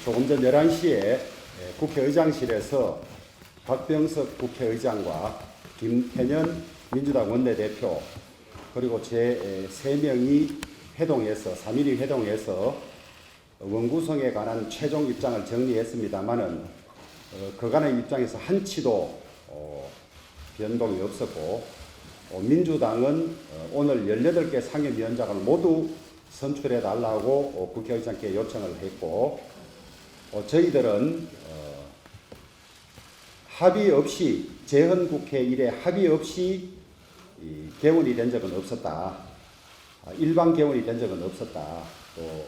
조금 전 11시에 국회의장실에서 박병석 국회의장과 김태년 민주당 원내대표 그리고 제 3명이 회동해서 3.1위 회동해서 원구성에 관한 최종 입장을 정리했습니다마는 그간의 입장에서 한치도 변동이 없었고 민주당은 오늘 18개 상임위원장을 모두 선출해 달라고 국회의장께 요청을 했고 저희들은 합의 없이 재헌국회 이래 합의 없이 개원이 된 적은 없었다. 일반 개원이 된 적은 없었다. 또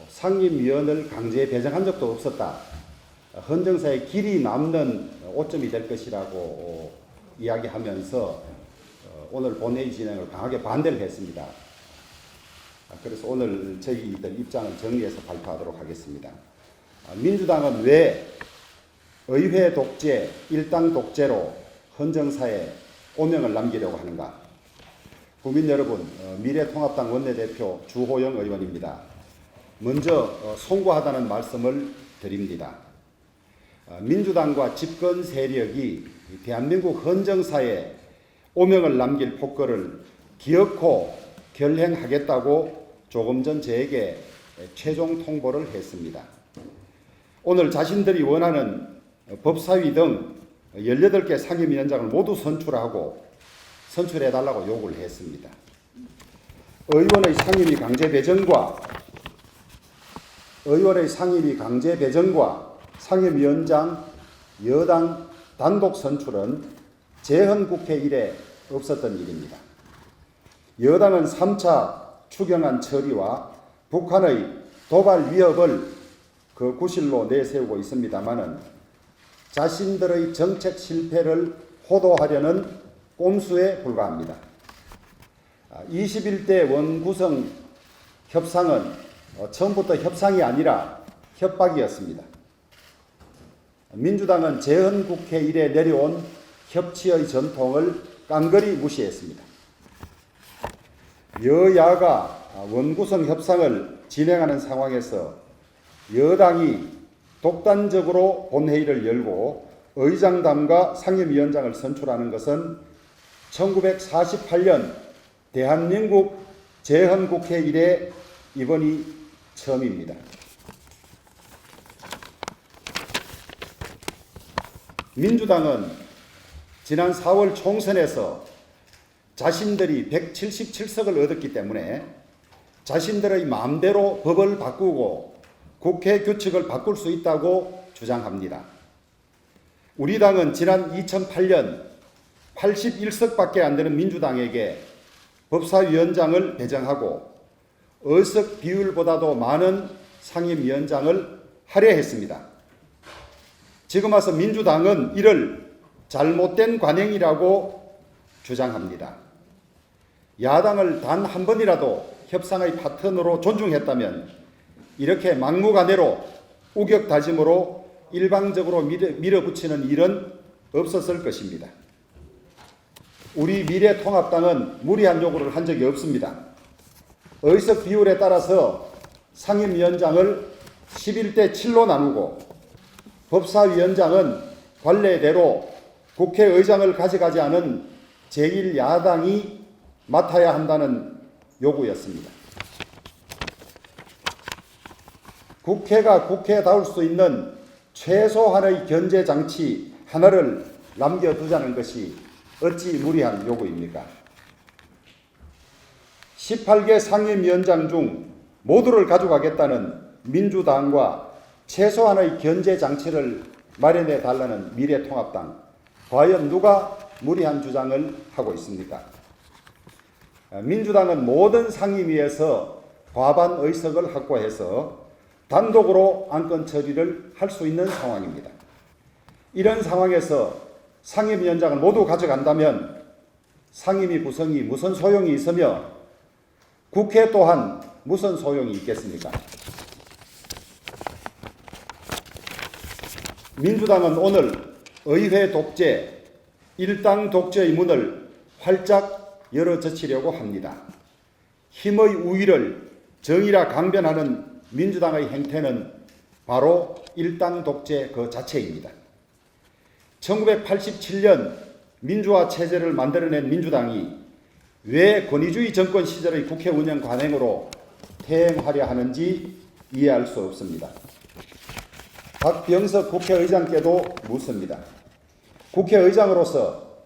상임위원을 강제 배정한 적도 없었다. 헌정사의 길이 남는 오점이 될 것이라고 이야기하면서 오늘 본회의 진행을 강하게 반대를 했습니다. 그래서 오늘 저희들 입장을 정리해서 발표하도록 하겠습니다. 민주당은 왜 의회 독재, 일당 독재로 헌정사에 오명을 남기려고 하는가? 국민 여러분, 미래통합당 원내대표 주호영 의원입니다. 먼저 송구하다는 말씀을 드립니다. 민주당과 집권 세력이 대한민국 헌정사에 오명을 남길 폭거를 기어코 결행하겠다고 조금 전 저에게 최종 통보를 했습니다. 오늘 자신들이 원하는 법사위 등 18개 상임위원장을 모두 선출해달라고 요구를 했습니다. 의원의 상임위 강제 배정과 상임위원장 여당 단독 선출은 재헌국회 이래 없었던 일입니다. 여당은 3차 추경안 처리와 북한의 도발 위협을 그 구실로 내세우고 있습니다마는 자신들의 정책 실패를 호도하려는 꼼수에 불과합니다. 21대 원구성 협상은 처음부터 협상이 아니라 협박이었습니다. 민주당은 재헌국회 이래 내려온 협치의 전통을 깡그리 무시했습니다. 여야가 원구성 협상을 진행하는 상황에서 여당이 독단적으로 본회의를 열고 의장단과 상임위원장을 선출하는 것은 1948년 대한민국 재헌국회 이래 이번이 처음입니다. 민주당은 지난 4월 총선에서 자신들이 177석을 얻었기 때문에 자신들의 마음대로 법을 바꾸고 국회 규칙을 바꿀 수 있다고 주장합니다. 우리 당은 지난 2008년 81석밖에 안 되는 민주당에게 법사위원장을 배정하고 의석 비율보다도 많은 상임위원장을 할애했습니다. 지금 와서 민주당은 이를 잘못된 관행이라고 주장합니다. 야당을 단 한 번이라도 협상의 파트너로 존중했다면 이렇게 막무가내로 우격다짐으로 일방적으로 밀어붙이는 일은 없었을 것입니다. 우리 미래통합당은 무리한 요구를 한 적이 없습니다. 의석 비율에 따라서 상임위원장을 11대 7로 나누고 법사위원장은 관례대로 국회의장을 가져가지 않은 제1야당이 맡아야 한다는 요구였습니다. 국회가 국회다울 수 있는 최소한의 견제장치 하나를 남겨두자는 것이 어찌 무리한 요구입니까? 18개 상임위원장 중 모두를 가져가겠다는 민주당과 최소한의 견제장치를 마련해 달라는 미래통합당, 과연 누가 무리한 주장을 하고 있습니까? 민주당은 모든 상임위에서 과반 의석을 확보해서 단독으로 안건 처리를 할 수 있는 상황입니다. 이런 상황에서 상임위원장을 모두 가져간다면 상임위 구성이 무슨 소용이 있으며 국회 또한 무슨 소용이 있겠습니까? 민주당은 오늘 의회 독재, 일당 독재의 문을 활짝 열어젖히려고 합니다. 힘의 우위를 정의라 강변하는 민주당의 행태는 바로 일당 독재 그 자체입니다. 1987년 민주화 체제를 만들어낸 민주당이 왜 권위주의 정권 시절의 국회 운영 관행으로 퇴행하려 하는지 이해할 수 없습니다. 박병석 국회의장께도 묻습니다. 국회의장으로서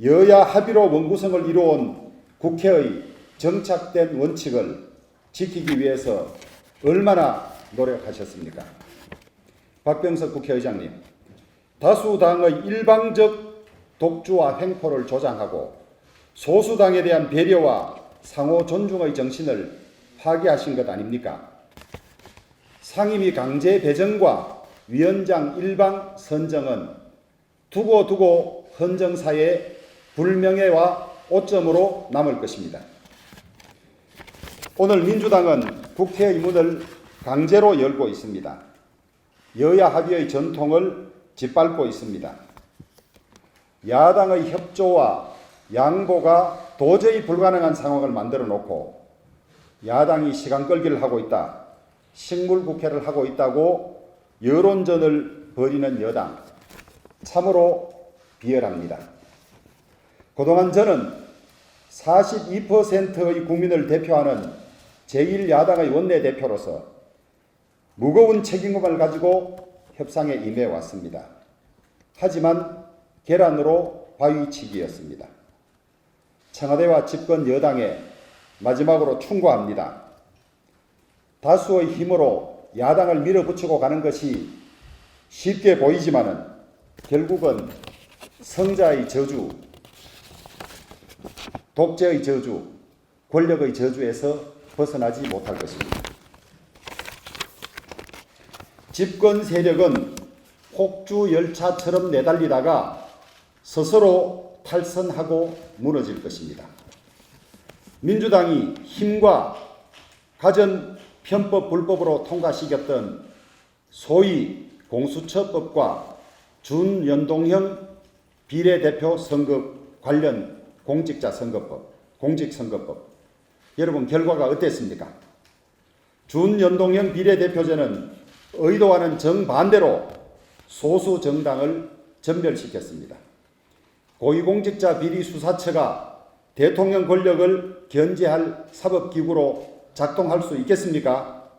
여야 합의로 원구성을 이루어온 국회의 정착된 원칙을 지키기 위해서 얼마나 노력하셨습니까? 박병석 국회의장님, 다수당의 일방적 독주와 횡포를 조장하고 소수당에 대한 배려와 상호 존중의 정신을 파괴하신 것 아닙니까? 상임위 강제 배정과 위원장 일방 선정은 두고 헌정사의 불명예와 오점으로 남을 것입니다. 오늘 민주당은 국회의 문을 강제로 열고 있습니다. 여야 합의의 전통을 짓밟고 있습니다. 야당의 협조와 양보가 도저히 불가능한 상황을 만들어 놓고 야당이 시간 끌기를 하고 있다, 식물국회를 하고 있다고 여론전을 벌이는 여당, 참으로 비열합니다. 그동안 저는 42%의 국민을 대표하는 제1야당의 원내대표로서 무거운 책임감을 가지고 협상에 임해왔습니다. 하지만 계란으로 바위치기였습니다. 청와대와 집권 여당에 마지막으로 충고합니다. 다수의 힘으로 야당을 밀어붙이고 가는 것이 쉽게 보이지만은 결국은 성자의 저주, 독재의 저주, 권력의 저주에서 벗어나지 못할 것입니다. 집권 세력은 폭주 열차처럼 내달리다가 스스로 탈선하고 무너질 것입니다. 민주당이 힘과 가전 편법 불법으로 통과시켰던 소위 공수처법과 준연동형 비례대표 선거 관련 공직자 선거법, 공직선거법, 여러분 결과가 어땠습니까? 준연동형 비례대표제는 의도와는 정반대로 소수 정당을 전멸시켰습니다. 고위공직자 비리수사처가 대통령 권력을 견제할 사법기구로 작동할 수 있겠습니까?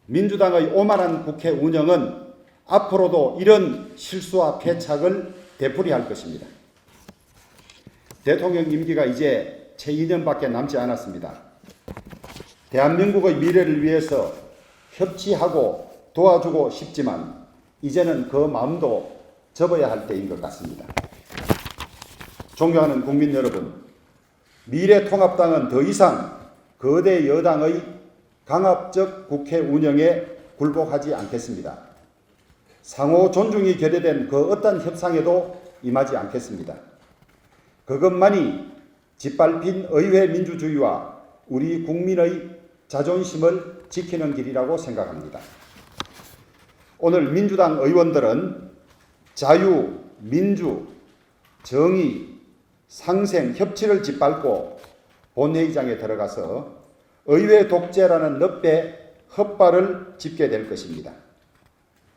민주당의 오만한 국회 운영은 앞으로도 이런 실수와 패착을 되풀이할 것입니다. 대통령 임기가 이제 채 2년밖에 남지 않았습니다. 대한민국의 미래를 위해서 협치하고 도와주고 싶지만 이제는 그 마음도 접어야 할 때인 것 같습니다. 존경하는 국민 여러분, 미래통합당은 더 이상 거대 여당의 강압적 국회 운영에 굴복하지 않겠습니다. 상호 존중이 결여된 그 어떤 협상에도 임하지 않겠습니다. 그것만이 짓밟힌 의회 민주주의와 우리 국민의 자존심을 지키는 길이라고 생각합니다. 오늘 민주당 의원들은 자유, 민주, 정의, 상생, 협치를 짓밟고 본회의장에 들어가서 의회 독재라는 늪에 헛발을 짚게 될 것입니다.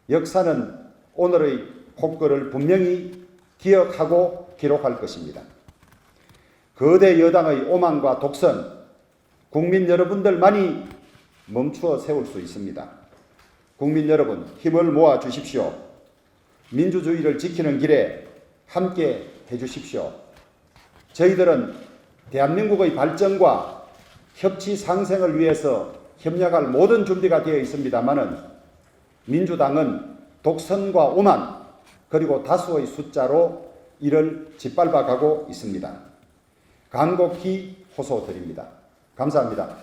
역사는 오늘의 폭거를 분명히 기억하고 기록할 것입니다. 거대 여당의 오만과 독선, 국민 여러분들만이 멈추어 세울 수 있습니다. 국민 여러분, 힘을 모아 주십시오. 민주주의를 지키는 길에 함께 해주십시오. 저희들은 대한민국의 발전과 협치 상생을 위해서 협력할 모든 준비가 되어 있습니다마는 민주당은 독선과 오만 그리고 다수의 숫자로 이를 짓밟아 가고 있습니다. 간곡히 호소드립니다. 감사합니다.